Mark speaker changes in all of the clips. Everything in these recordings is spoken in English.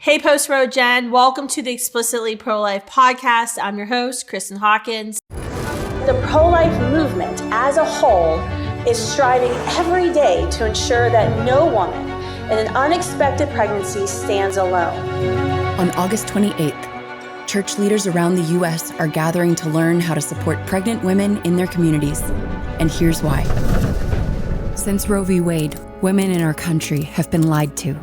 Speaker 1: Hey, Post Road Jen. Welcome to the Explicitly Pro-Life podcast. I'm your host, Kristan Hawkins.
Speaker 2: The pro-life movement as a whole is striving every day to ensure that no woman in an unexpected pregnancy stands alone.
Speaker 3: On August 28th, church leaders around the U.S. are gathering to learn how to support pregnant women in their communities. And here's why. Since Roe v. Wade, women in our country have been lied to.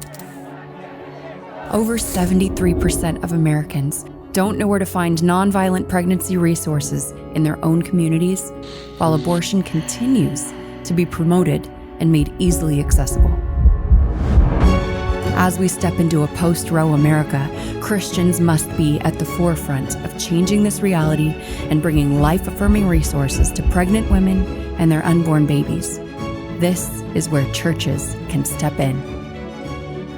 Speaker 3: Over 73% of Americans don't know where to find nonviolent pregnancy resources in their own communities, while abortion continues to be promoted and made easily accessible. As we step into a post-Roe America, Christians must be at the forefront of changing this reality and bringing life-affirming resources to pregnant women and their unborn babies. This is where churches can step in.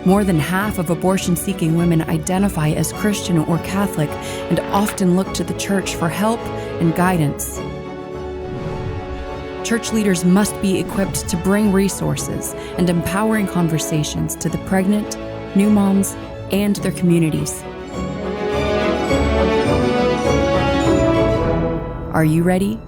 Speaker 3: More than half of abortion-seeking women identify as Christian or Catholic and often look to the church for help and guidance. Church leaders must be equipped to bring resources and empowering conversations to the pregnant, new moms, and their communities. Are you ready?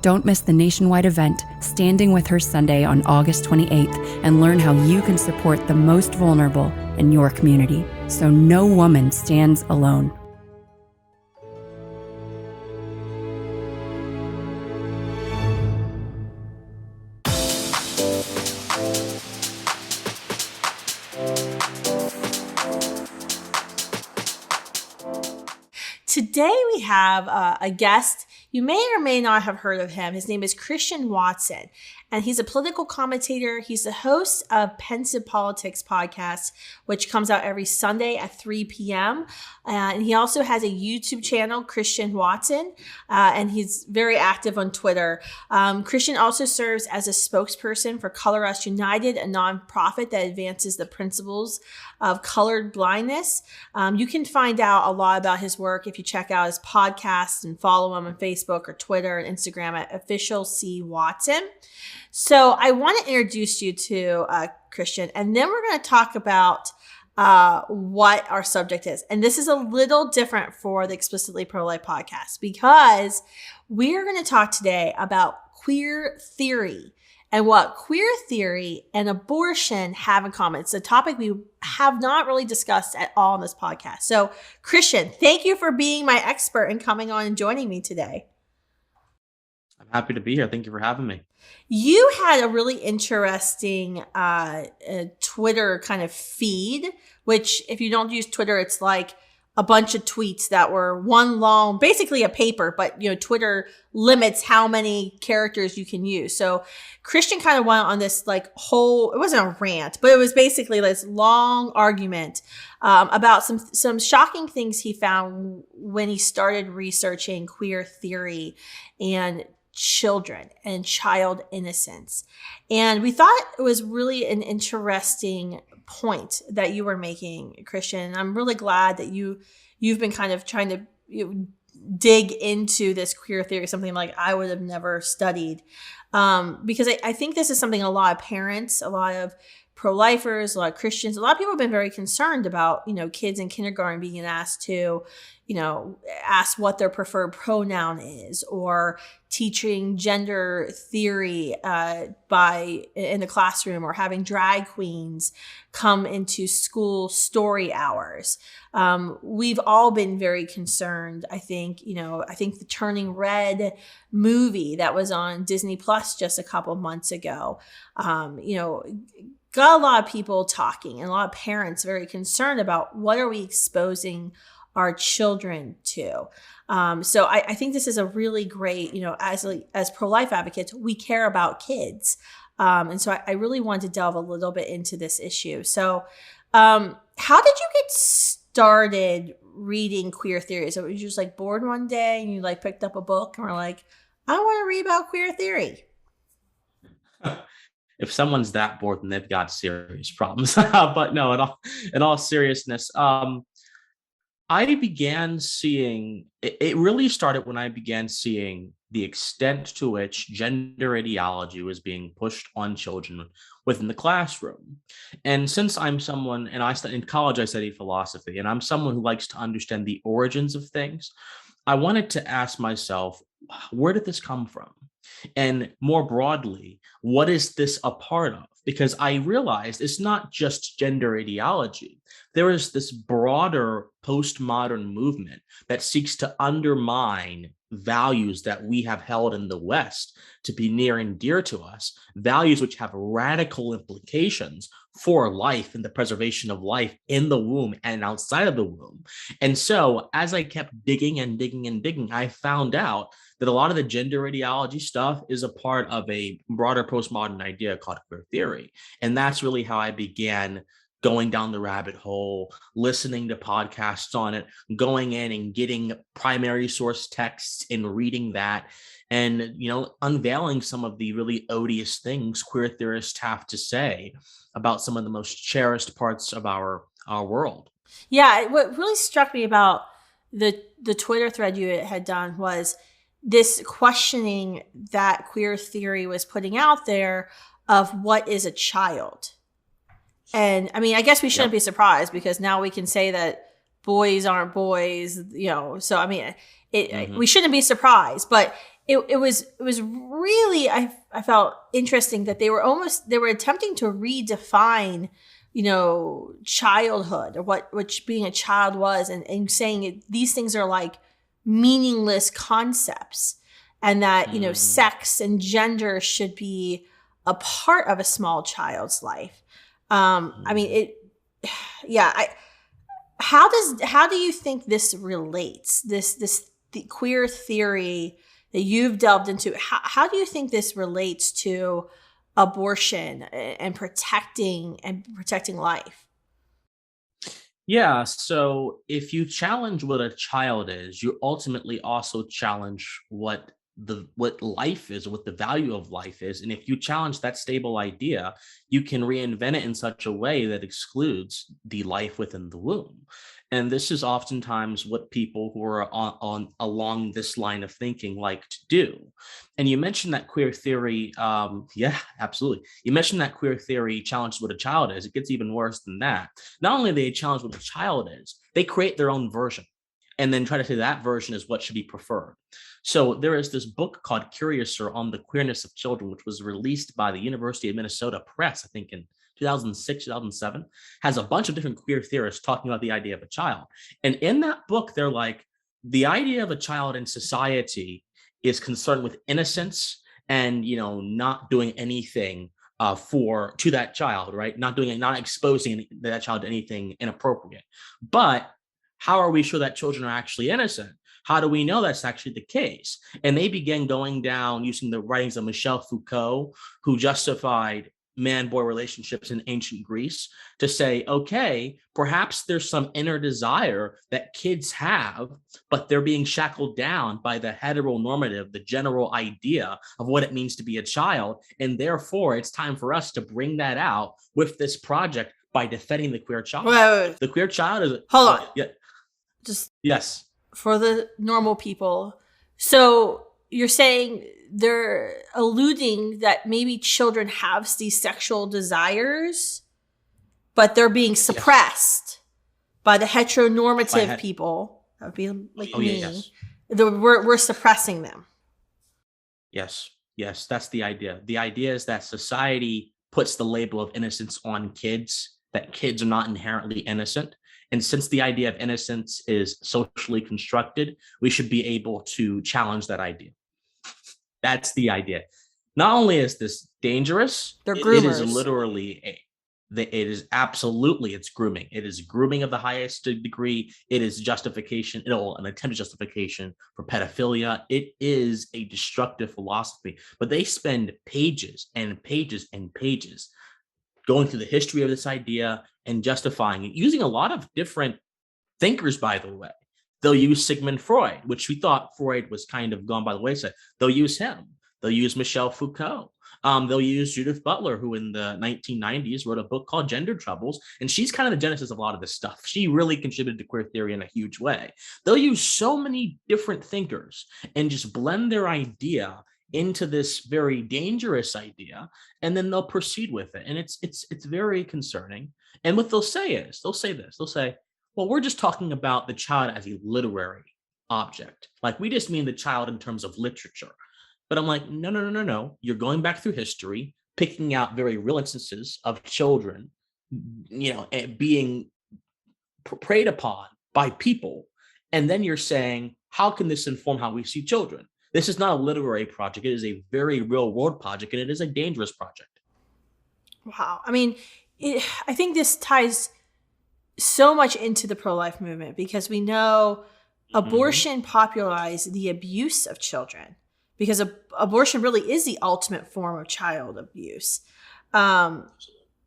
Speaker 3: Don't miss the nationwide event, Standing with Her Sunday on August 28th, and learn how you can support the most vulnerable in your community, so no woman stands alone.
Speaker 1: Today we have a guest. You may or may not have heard of him. His name is Kristan Watson, and he's a political commentator. He's the host of Pensive Politics podcast, which comes out every Sunday at 3 p.m. And he also has a YouTube channel, Kristan Watson, and he's very active on Twitter. Kristan also serves as a spokesperson for Color Us United, a nonprofit that advances the principles of colored blindness. You can find out a lot about his work if you check out his podcast and follow him on Facebook or Twitter and Instagram at Official C Watson. So I want to introduce you to Kristan, and then we're going to talk about what our subject is. And this is a little different for the Explicitly Pro-Life podcast because we are going to talk today about queer theory and what queer theory and abortion have in common. It's a topic we have not really discussed at all on this podcast. So, Kristan, thank you for being my expert and coming on and joining me today.
Speaker 4: I'm happy to be here. Thank you for having me.
Speaker 1: You had a really interesting Twitter kind of feed, which if you don't use Twitter, it's like a bunch of tweets that were one long, basically a paper, but Twitter limits how many characters you can use. So Kristan kind of went on this it wasn't a rant, but it was basically this long argument about some shocking things he found when he started researching queer theory and children and child innocence. And we thought it was really an interesting point that you were making, Kristan. And I'm really glad that you've been kind of trying to dig into this queer theory, something like I would have never studied. Because I think this is something a lot of parents, a lot of pro-lifers, a lot of Christians, a lot of people have been very concerned about, kids in kindergarten being asked to, ask what their preferred pronoun is, or teaching gender theory in the classroom, or having drag queens come into school story hours. We've all been very concerned. I think the Turning Red movie that was on Disney Plus just a couple months ago, got a lot of people talking and a lot of parents very concerned about what are we exposing our children to. So I think this is a really great, as pro-life advocates, we care about kids. And so I really wanted to delve a little bit into this issue. So how did you get started reading queer theory? So were you just bored one day and you picked up a book and were like, I want to read about queer theory?
Speaker 4: If someone's that bored, then they've got serious problems. But no, in all seriousness, I began seeing, it really started when I began seeing the extent to which gender ideology was being pushed on children within the classroom. And since I'm someone, and in college, I studied philosophy, and I'm someone who likes to understand the origins of things, I wanted to ask myself, where did this come from? And more broadly, what is this a part of? Because I realized it's not just gender ideology. There is this broader postmodern movement that seeks to undermine values that we have held in the West to be near and dear to us, values which have radical implications for life and the preservation of life in the womb and outside of the womb. And so as I kept digging and digging and digging, I found out that a lot of the gender ideology stuff is a part of a broader postmodern idea called queer theory. And that's really how I began going down the rabbit hole, listening to podcasts on it, going in and getting primary source texts and reading that, and unveiling some of the really odious things queer theorists have to say about some of the most cherished parts of our world.
Speaker 1: Yeah, what really struck me about the Twitter thread you had done was this questioning that queer theory was putting out there of what is a child. And I mean, I guess we shouldn't be surprised, because now we can say that boys aren't boys, so I mean, we shouldn't be surprised, but it was really, I felt interesting that they were attempting to redefine, childhood, or what being a child was, and saying these things are like meaningless concepts, and that, sex and gender should be a part of a small child's life. I mean, how do you think this relates? The queer theory that you've delved into, how do you think this relates to abortion and protecting life?
Speaker 4: Yeah, so if you challenge what a child is, you ultimately also challenge what life is, what the value of life is. And if you challenge that stable idea, you can reinvent it in such a way that excludes the life within the womb. And this is oftentimes what people who are on along this line of thinking like to do. And you mentioned that queer theory, yeah, absolutely. You mentioned that queer theory challenges what a child is. It gets even worse than that. Not only do they challenge what a child is, they create their own version and then try to say that version is what should be preferred. So there is this book called Curiouser on the Queerness of Children, which was released by the University of Minnesota Press, I think in 2006, 2007, has a bunch of different queer theorists talking about the idea of a child. And in that book, they're like, the idea of a child in society is concerned with innocence and, not doing anything to that child, right? Not exposing that child to anything inappropriate. But how are we sure that children are actually innocent? How do we know that's actually the case? And they began going down using the writings of Michel Foucault, who justified man-boy relationships in ancient Greece, to say, okay, perhaps there's some inner desire that kids have, but they're being shackled down by the heteronormative, the general idea of what it means to be a child. And therefore, it's time for us to bring that out with this project by defending the queer child.
Speaker 1: Wait.
Speaker 4: The queer child is...
Speaker 1: Hold on.
Speaker 4: Yeah.
Speaker 1: Just
Speaker 4: yes.
Speaker 1: For the normal people. So you're saying they're alluding that maybe children have these sexual desires, but they're being suppressed by the heteronormative people. That would be like me.
Speaker 4: Yes.
Speaker 1: We're suppressing them.
Speaker 4: Yes, that's the idea. The idea is that society puts the label of innocence on kids, that kids are not inherently innocent. And since the idea of innocence is socially constructed, we should be able to challenge that idea. That's the idea. Not only is this dangerous,
Speaker 1: they're groomers.
Speaker 4: It is literally it's grooming. It is grooming of the highest degree. It is justification, an attempted justification for pedophilia. It is a destructive philosophy. But they spend pages and pages and pages going through the history of this idea and justifying it, using a lot of different thinkers, by the way. They'll use Sigmund Freud, which we thought Freud was kind of gone by the wayside. They'll use him. They'll use Michel Foucault. They'll use Judith Butler, who in the 1990s wrote a book called Gender Troubles, and she's kind of the genesis of a lot of this stuff. She really contributed to queer theory in a huge way. They'll use so many different thinkers and just blend their idea into this very dangerous idea, and then they'll proceed with it. And it's very concerning. And what they'll say is, they'll say, well, we're just talking about the child as a literary object. Like, we just mean the child in terms of literature. But I'm like, no. You're going back through history, picking out very real instances of children, being preyed upon by people. And then you're saying, how can this inform how we see children? This is not a literary project. It is a very real world project, and it is a dangerous project.
Speaker 1: Wow. I mean, I think this ties so much into the pro-life movement, because we know abortion popularized the abuse of children, because abortion really is the ultimate form of child abuse. And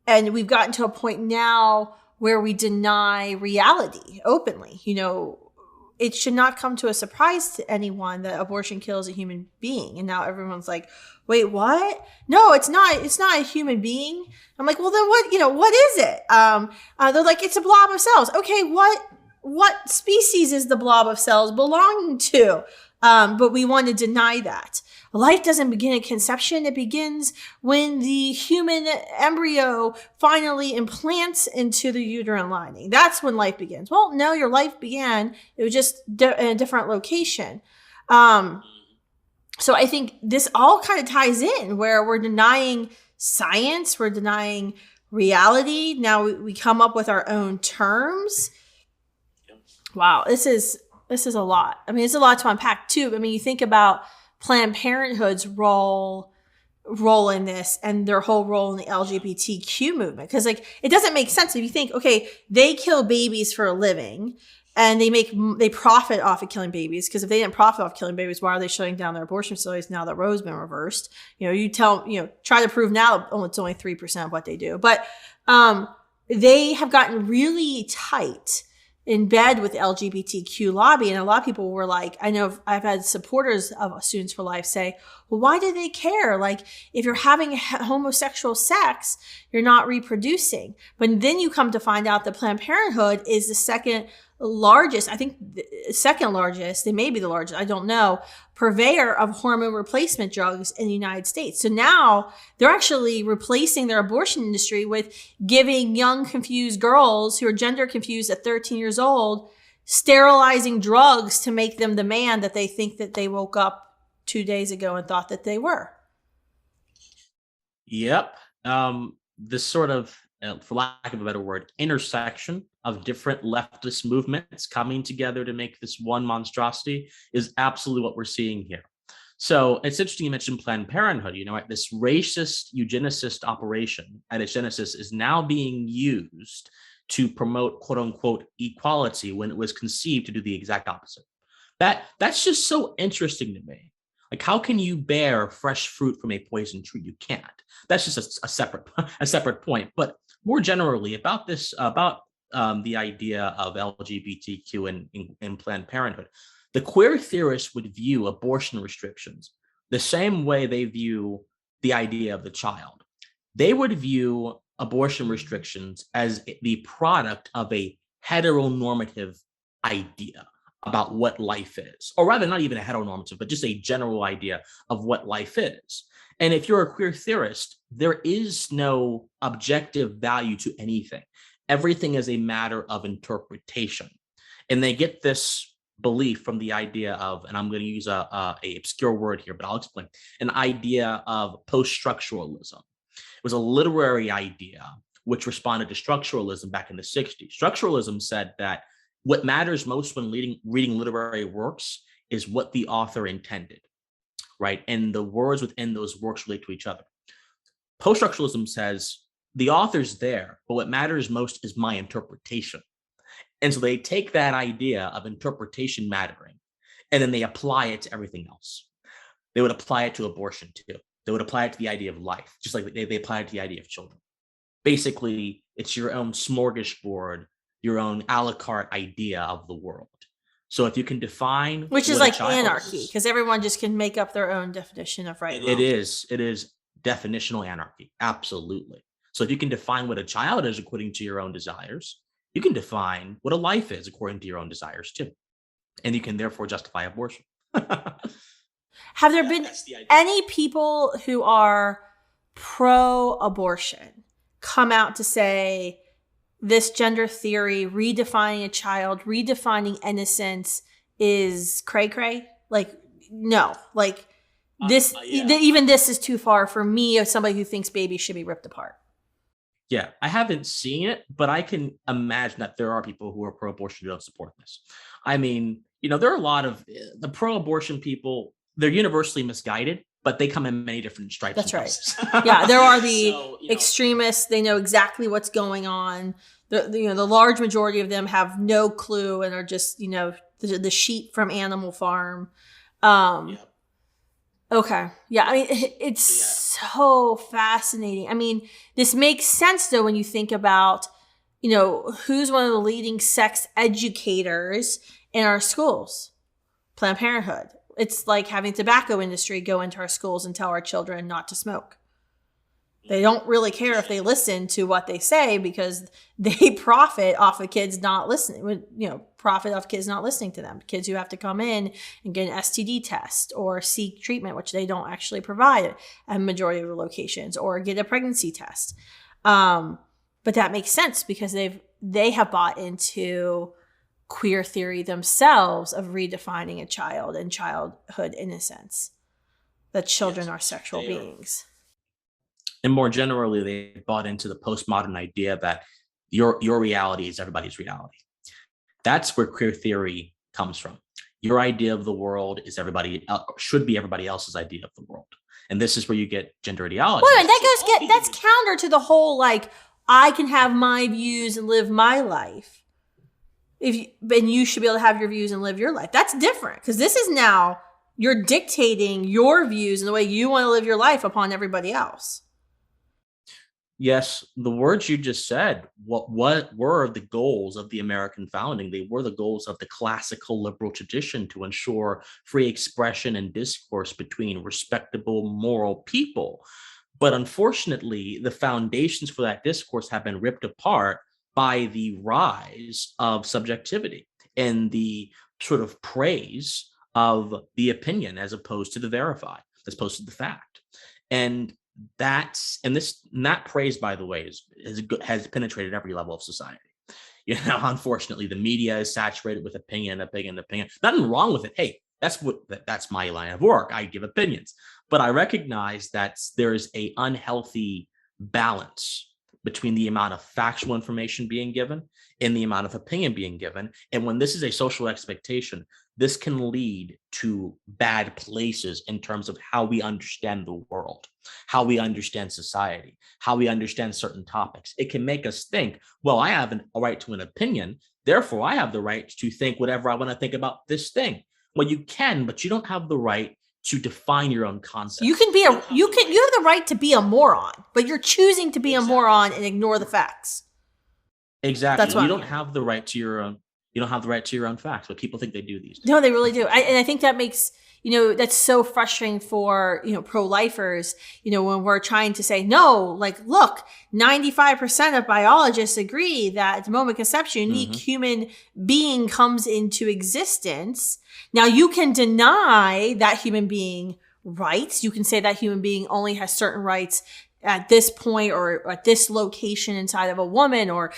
Speaker 1: we've gotten to a point now where we deny reality openly. It should not come to a surprise to anyone that abortion kills a human being. And now everyone's like, wait, what? No, it's not. It's not a human being. I'm like, well, then what is it? They're like, it's a blob of cells. Okay, what species is the blob of cells belonging to? But we want to deny that. Life doesn't begin at conception. It begins when the human embryo finally implants into the uterine lining. That's when life begins. Well, no, your life began. It was just in a different location. So I think this all kind of ties in, where we're denying science, we're denying reality. Now we come up with our own terms. Wow, this is a lot. I mean, it's a lot to unpack too. I mean, you think about Planned Parenthood's role in this, and their whole role in the LGBTQ movement. Because it doesn't make sense if you think, okay, they kill babies for a living, and they profit off of killing babies. Because if they didn't profit off killing babies, why are they shutting down their abortion facilities now that Roe's been reversed? Try to prove now it's only 3% of what they do. But they have gotten really tight in bed with LGBTQ lobby. And a lot of people were like, I know I've had supporters of Students for Life say, well, why do they care? Like, if you're having homosexual sex, you're not reproducing. But then you come to find out that Planned Parenthood is the second largest, I think the second largest, they may be the largest, I don't know, purveyor of hormone replacement drugs in the United States. So now they're actually replacing their abortion industry with giving young confused girls who are gender confused at 13 years old, sterilizing drugs to make them the man that they think that they woke up 2 days ago and thought that they were.
Speaker 4: Yep. This sort of, for lack of a better word, intersection of different leftist movements coming together to make this one monstrosity is absolutely what we're seeing here. So it's interesting you mentioned Planned Parenthood. This racist eugenicist operation at its genesis is now being used to promote quote unquote equality when it was conceived to do the exact opposite. That's just so interesting to me. Like, how can you bear fresh fruit from a poison tree? You can't. That's just a separate point. But more generally about this, the idea of LGBTQ in Planned Parenthood, the queer theorists would view abortion restrictions the same way they view the idea of the child. They would view abortion restrictions as the product of a heteronormative idea about what life is, or rather not even a heteronormative, but just a general idea of what life is. And if you're a queer theorist, there is no objective value to anything. Everything is a matter of interpretation. And they get this belief from the idea of, and I'm going to use a obscure word here, but I'll explain, an idea of post-structuralism. It was a literary idea which responded to structuralism back in the 60s. Structuralism said that what matters most when reading literary works is what the author intended, right? And the words within those works relate to each other. Post-structuralism says the author's there, but what matters most is my interpretation. And so they take that idea of interpretation mattering, and then they apply it to everything else. They would apply it to abortion too. They would apply it to the idea of life, just like they apply it to the idea of children. Basically, it's your own smorgasbord, your own a la carte idea of the world. So if you can define,
Speaker 1: which is like anarchy, because everyone just can make up their own definition of right and wrong.
Speaker 4: It is definitional anarchy. Absolutely. So if you can define what a child is according to your own desires, you can define what a life is according to your own desires too. And you can therefore justify abortion.
Speaker 1: Have there been any people who are pro-abortion come out to say this gender theory, redefining a child, redefining innocence is cray-cray? Like, no. Like, this, even this is too far for me as somebody who thinks babies should be ripped apart.
Speaker 4: Yeah, I haven't seen it, but I can imagine that there are people who are pro-abortion who don't support this. I mean, there are a lot of the pro-abortion people, they're universally misguided, but they come in many different stripes.
Speaker 1: That's right. Yeah, there are the extremists. They know exactly what's going on. The large majority of them have no clue and are just, the sheep from Animal Farm. Okay. Yeah. I mean, it's so fascinating. I mean, this makes sense though, when you think about, who's one of the leading sex educators in our schools? Planned Parenthood. It's like having the tobacco industry go into our schools and tell our children not to smoke. They don't really care if they listen to what they say because they profit off of kids not listening, profit off kids not listening to them. Kids who have to come in and get an STD test or seek treatment, which they don't actually provide at a majority of the locations, or get a pregnancy test. But that makes sense because they have bought into queer theory themselves of redefining a child and childhood innocence, that children are sexual beings.
Speaker 4: And more generally, they bought into the postmodern idea that your reality is everybody's reality. That's where queer theory comes from. Your idea of the world is should be everybody else's idea of the world. And this is where you get gender ideology.
Speaker 1: Well, and that's counter to the whole, I can have my views and live my life. And you should be able to have your views and live your life. That's different, because this is now you're dictating your views and the way you want to live your life upon everybody else.
Speaker 4: Yes, the words you just said, what were the goals of the American founding? They were the goals of the classical liberal tradition to ensure free expression and discourse between respectable, moral people. But unfortunately, the foundations for that discourse have been ripped apart by the rise of subjectivity and the sort of praise of the opinion as opposed to the verified, as opposed to the fact. And that praise, by the way, has penetrated every level of society. Unfortunately, the media is saturated with opinion. Nothing wrong with it. Hey, that's my line of work. I give opinions, but I recognize that there is a unhealthy balance between the amount of factual information being given and the amount of opinion being given. And when this is a social expectation, this can lead to bad places in terms of how we understand the world, how we understand society, how we understand certain topics. It can make us think, well, I have a right to an opinion, therefore I have the right to think whatever I want to think about this thing. Well, you can, but you don't have the right to define your own concept.
Speaker 1: You have the right to be a moron, but you're choosing to be a moron and ignore the facts.
Speaker 4: Exactly. You don't have the right to your own. You don't have the right to your own facts, but people think they do these days.
Speaker 1: No, they really do. And I think that makes, that's so frustrating for, pro-lifers, when we're trying to say, no, look, 95% of biologists agree that at the moment of conception, a unique human being comes into existence. Now, you can deny that human being rights. You can say that human being only has certain rights at this point or at this location inside of a woman, or,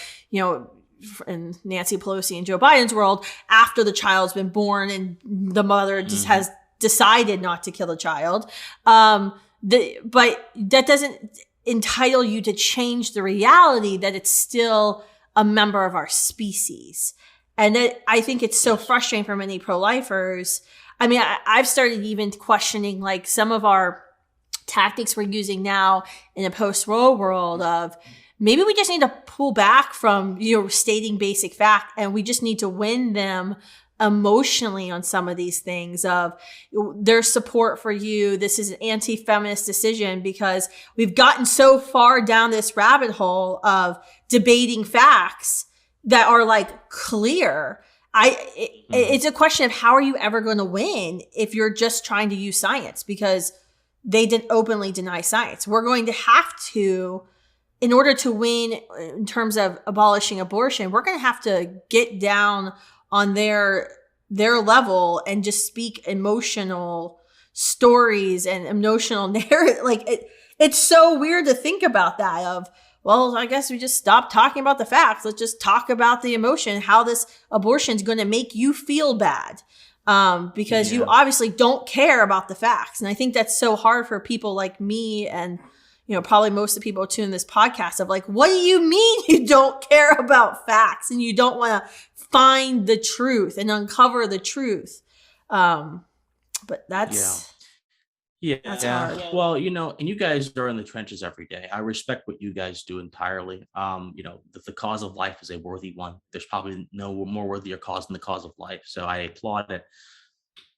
Speaker 1: in Nancy Pelosi and Joe Biden's world, after the child's been born and the mother just has decided not to kill the child. But that doesn't entitle you to change the reality that it's still a member of our species. And that, I think it's so frustrating for many pro-lifers. I mean, I've started even questioning some of our tactics we're using now in a post-Roe world of, maybe we just need to pull back from, stating basic fact, and we just need to win them emotionally on some of these things of their support for you. This is an anti-feminist decision because we've gotten so far down this rabbit hole of debating facts that are clear. It's a question of how are you ever going to win if you're just trying to use science? Because they didn't openly deny science. We're going to have to, in order to win in terms of abolishing abortion, we're going to have to get down on their level and just speak emotional stories and emotional narrative. Like it's so weird to think about that of, well, I guess we just stop talking about the facts. Let's just talk about the emotion, how this abortion is going to make you feel bad. Because you obviously don't care about the facts. And I think that's so hard for people like me and, probably most of the people who tune this podcast of like, what do you mean you don't care about facts and you don't want to find the truth and uncover the truth? But that's hard.
Speaker 4: Well, and you guys are in the trenches every day. I respect what you guys do entirely. The cause of life is a worthy one. There's probably no more worthier cause than the cause of life. So I applaud it.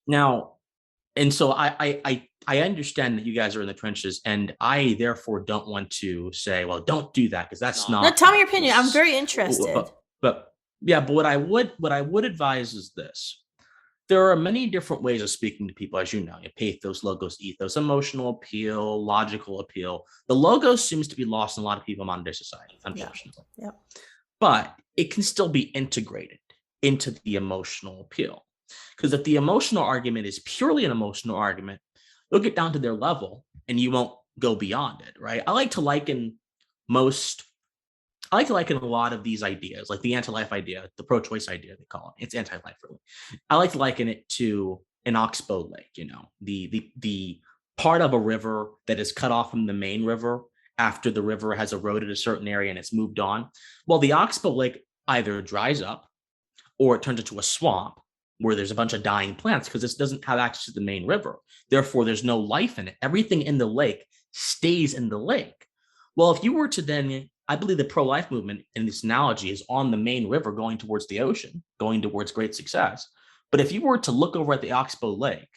Speaker 4: Now, and so I understand that you guys are in the trenches, and I therefore don't want to say, well, don't do that, because that's not.
Speaker 1: No, tell me your opinion. I'm very interested.
Speaker 4: But what I would advise is this. There are many different ways of speaking to people, as you know. Pathos, logos, ethos, emotional appeal, logical appeal. The logos seems to be lost in a lot of people in modern day society, unfortunately.
Speaker 1: Yeah.
Speaker 4: But it can still be integrated into the emotional appeal. Because if the emotional argument is purely an emotional argument, you'll get down to their level and you won't go beyond it, right? I like to liken a lot of these ideas, like the anti-life idea, the pro-choice idea, they call it. It's anti-life, really. I like to liken it to an oxbow lake, the part of a river that is cut off from the main river after the river has eroded a certain area and it's moved on. Well, the oxbow lake either dries up or it turns into a swamp where there's a bunch of dying plants because this doesn't have access to the main river. Therefore, there's no life in it. Everything in the lake stays in the lake. Well, if you were to then, I believe the pro-life movement in this analogy is on the main river going towards the ocean, going towards great success. But if you were to look over at the oxbow lake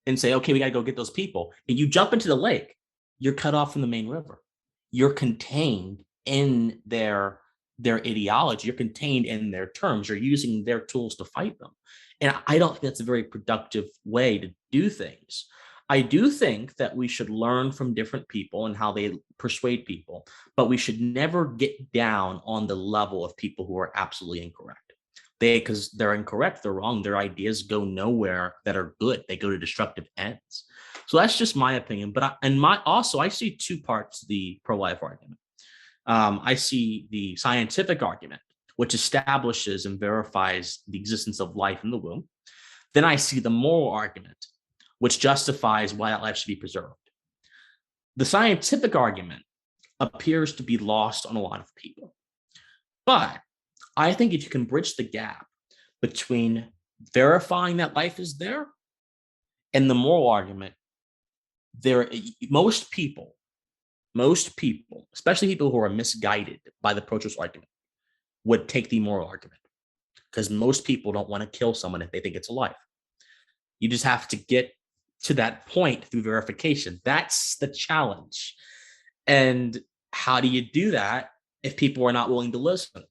Speaker 4: and say, okay, we got to go get those people, and you jump into the lake, you're cut off from the main river. You're contained in their ideology. You're contained in their terms. You're using their tools to fight them. And I don't think that's a very productive way to do things. I do think that we should learn from different people and how they persuade people, but we should never get down on the level of people who are absolutely incorrect. Because they're incorrect, they're wrong, their ideas go nowhere that are good. They go to destructive ends. So that's just my opinion. But I see two parts to the pro-life argument. I see the scientific argument, which establishes and verifies the existence of life in the womb. Then I see the moral argument, which justifies why that life should be preserved. The scientific argument appears to be lost on a lot of people. But I think if you can bridge the gap between verifying that life is there and the moral argument, most people, especially people who are misguided by the pro-choice argument, would take the moral argument, because most people don't want to kill someone if they think it's a life. You just have to get to that point through verification. That's the challenge. And how do you do that if people are not willing to listen?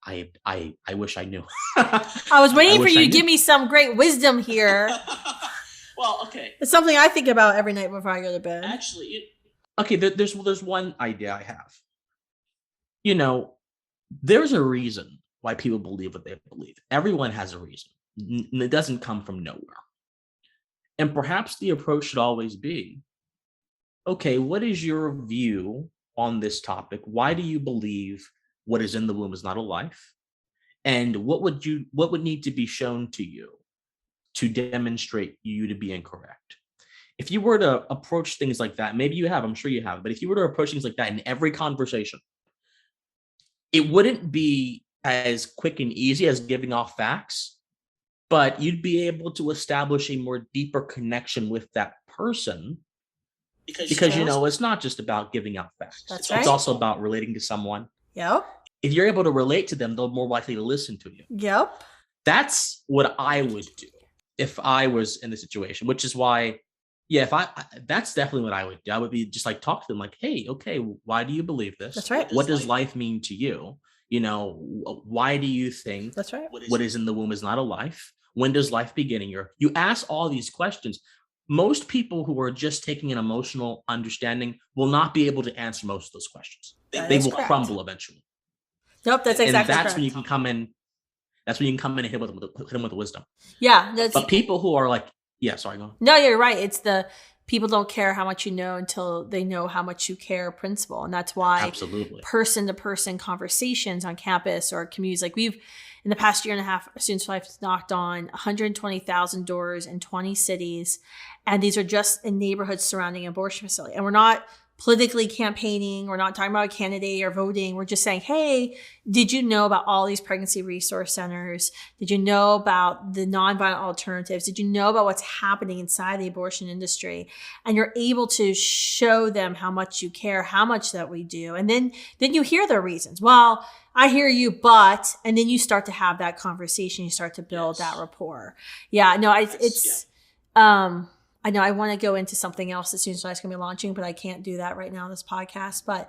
Speaker 4: I wish I knew.
Speaker 1: I was waiting for you to give me some great wisdom here.
Speaker 4: Well, okay.
Speaker 1: It's something I think about every night before I go to bed.
Speaker 4: Actually, there's one idea I have. There's a reason why people believe what they believe. Everyone has a reason. It doesn't come from nowhere. And perhaps the approach should always be, okay, what is your view on this topic? Why do you believe what is in the womb is not a life? And what would need to be shown to you to demonstrate you to be incorrect? If you were to approach things like that, maybe you have, I'm sure you have, but if you were to approach things like that in every conversation, it wouldn't be as quick and easy as giving off facts, but you'd be able to establish a more deeper connection with that person because it's not just about giving out facts.
Speaker 1: That's right.
Speaker 4: It's also about relating to someone.
Speaker 1: Yep.
Speaker 4: If you're able to relate to them, they're more likely to listen to you.
Speaker 1: Yep.
Speaker 4: That's what I would do if I was in the situation, which is why, that's definitely what I would do. I would be just like, talk to them like, hey, okay, why do you believe this?
Speaker 1: That's right.
Speaker 4: What does life mean to you? Why do you think
Speaker 1: that's right?
Speaker 4: What is in the womb is not a life? When does life begin in you ask all these questions. Most people who are just taking an emotional understanding will not be able to answer most of those questions. They will crumble eventually.
Speaker 1: Nope, that's exactly
Speaker 4: and that's
Speaker 1: correct.
Speaker 4: when you can come in. That's when you can come in and hit them with the wisdom.
Speaker 1: Yeah,
Speaker 4: but people who are like, yeah, sorry, go on.
Speaker 1: No, you're right. It's the people don't care how much you know until they know how much you care principle. And that's why
Speaker 4: absolutely
Speaker 1: person-to-person conversations on campus or communities, like we've, in the past year and a half, Students for Life has knocked on 120,000 doors in 20 cities. And these are just in neighborhoods surrounding an abortion facility. And we're not politically campaigning. We're not talking about a candidate or voting. We're just saying, hey, did you know about all these pregnancy resource centers? Did you know about the nonviolent alternatives? Did you know about what's happening inside the abortion industry? And you're able to show them how much you care, how much that we do. And then you hear their reasons. Well, I hear you, but, and then you start to have that conversation. You start to build that rapport. Yeah, no, I know I want to go into something else as soon as I'm going to be launching, but I can't do that right now on this podcast. But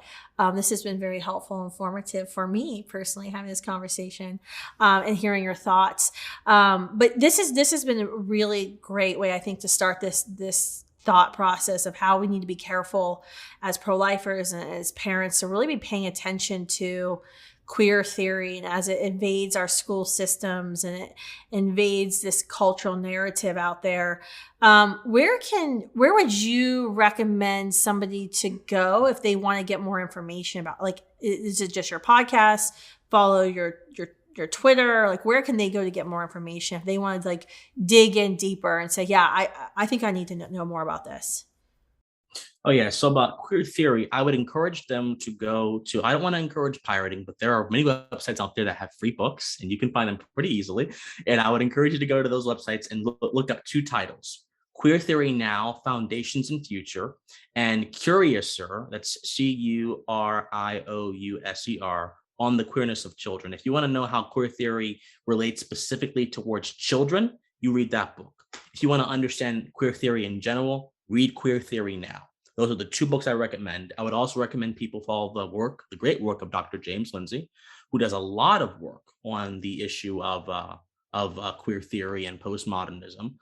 Speaker 1: this has been very helpful and informative for me personally, having this conversation and hearing your thoughts. But this has been a really great way, I think, to start this thought process of how we need to be careful as pro-lifers and as parents to really be paying attention to queer theory, and as it invades our school systems and it invades this cultural narrative out there. Where would you recommend somebody to go if they want to get more information about, like, is it just your podcast, follow your Twitter? Like, where can they go to get more information if they want to like dig in deeper and say, yeah, I think I need to know more about this?
Speaker 4: Oh, yeah. So about queer theory, I would encourage them to go to, I don't want to encourage pirating, but there are many websites out there that have free books and you can find them pretty easily. And I would encourage you to go to those websites and look up two titles: Queer Theory Now, Foundations and Future, and Curiouser, that's Curiouser, on the queerness of children. If you want to know how queer theory relates specifically towards children, you read that book. If you want to understand queer theory in general, read Queer Theory Now. Those are the two books I recommend. I would also recommend people follow the great work of Dr. James Lindsay, who does a lot of work on the issue of queer theory and postmodernism.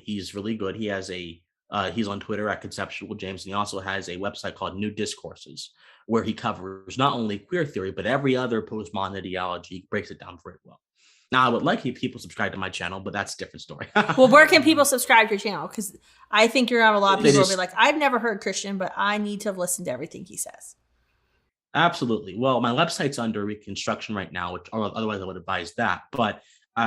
Speaker 4: He's really good. He has he's on Twitter at Conceptual James, and he also has a website called New Discourses, where he covers not only queer theory, but every other postmodern ideology. He breaks it down very well. Now, I would like people subscribe to my channel, but that's a different story.
Speaker 1: Well, where can people subscribe to your channel? Because I think you're going to have a lot of people who will be like, I've never heard Kristan, but I need to have listened to everything he says.
Speaker 4: Absolutely. Well, my website's under reconstruction right now, or otherwise I would advise that. But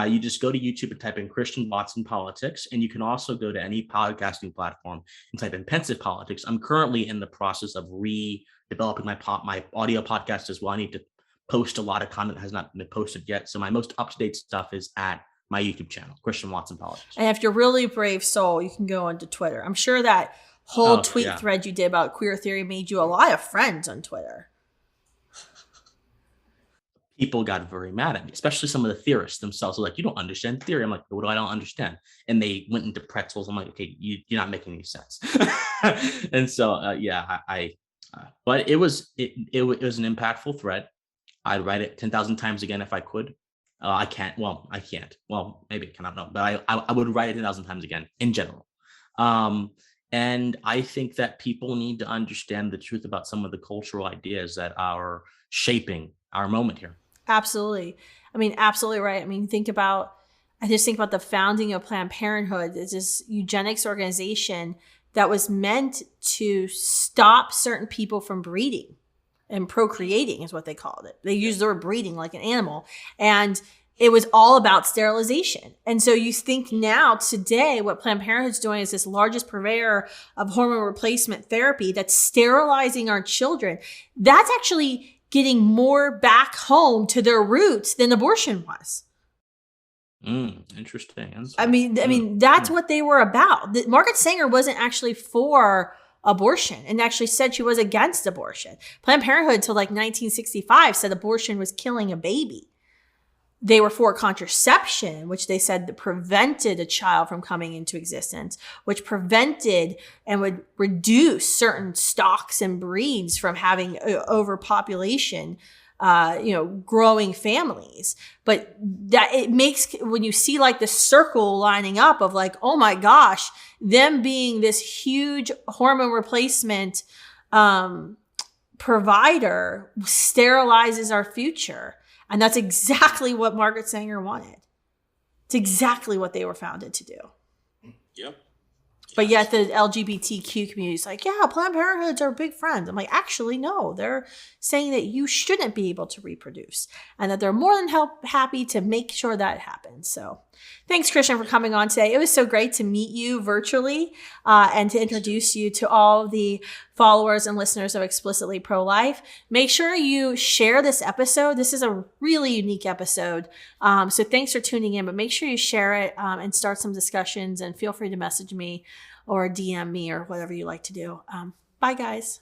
Speaker 4: you just go to YouTube and type in Kristan Watson Politics, and you can also go to any podcasting platform and type in Pensive Politics. I'm currently in the process of redeveloping my audio podcast as well. I need to post a lot of content that has not been posted yet. So my most up-to-date stuff is at my YouTube channel, Kristan Watson Politics.
Speaker 1: And if you're really brave soul, you can go onto Twitter. I'm sure that whole tweet thread you did about queer theory made you a lot of friends on Twitter.
Speaker 4: People got very mad at me, especially some of the theorists themselves. They're like, you don't understand theory. I'm like, what do I don't understand? And they went into pretzels. I'm like, okay, you're not making any sense. And so, but it was an impactful thread. I'd write it 10,000 times again if I could. I can't. Well, I can't. Well, maybe I cannot know, but I would write it 10,000 times again in general. And I think that people need to understand the truth about some of the cultural ideas that are shaping our moment here.
Speaker 1: Absolutely. I mean, absolutely right. I mean, I just think about the founding of Planned Parenthood. It's this eugenics organization that was meant to stop certain people from breeding. And procreating is what they called it. They used the word breeding like an animal. And it was all about sterilization. And so you think now, today, what Planned Parenthood's doing is this largest purveyor of hormone replacement therapy that's sterilizing our children. That's actually getting more back home to their roots than abortion was.
Speaker 4: Interesting.
Speaker 1: I mean, that's what they were about. Margaret Sanger wasn't actually for abortion and actually said she was against abortion. Planned Parenthood till like 1965 said abortion was killing a baby. They were for contraception, which they said that prevented a child from coming into existence, which prevented and would reduce certain stocks and breeds from having overpopulation growing families. But that it makes, when you see like the circle lining up of like, oh my gosh, them being this huge hormone replacement provider sterilizes our future. And that's exactly what Margaret Sanger wanted. It's exactly what they were founded to do.
Speaker 5: Yep.
Speaker 1: But yet the LGBTQ community is like, yeah, Planned Parenthood's our big friends. I'm like, actually, no. They're saying that you shouldn't be able to reproduce and that they're more than happy to make sure that happens. So thanks, Kristan, for coming on today. It was so great to meet you virtually and to introduce you to all the followers and listeners of Explicitly Pro-Life. Make sure you share this episode. This is a really unique episode. So thanks for tuning in, but make sure you share it and start some discussions, and feel free to message me or DM me or whatever you like to do. Bye, guys.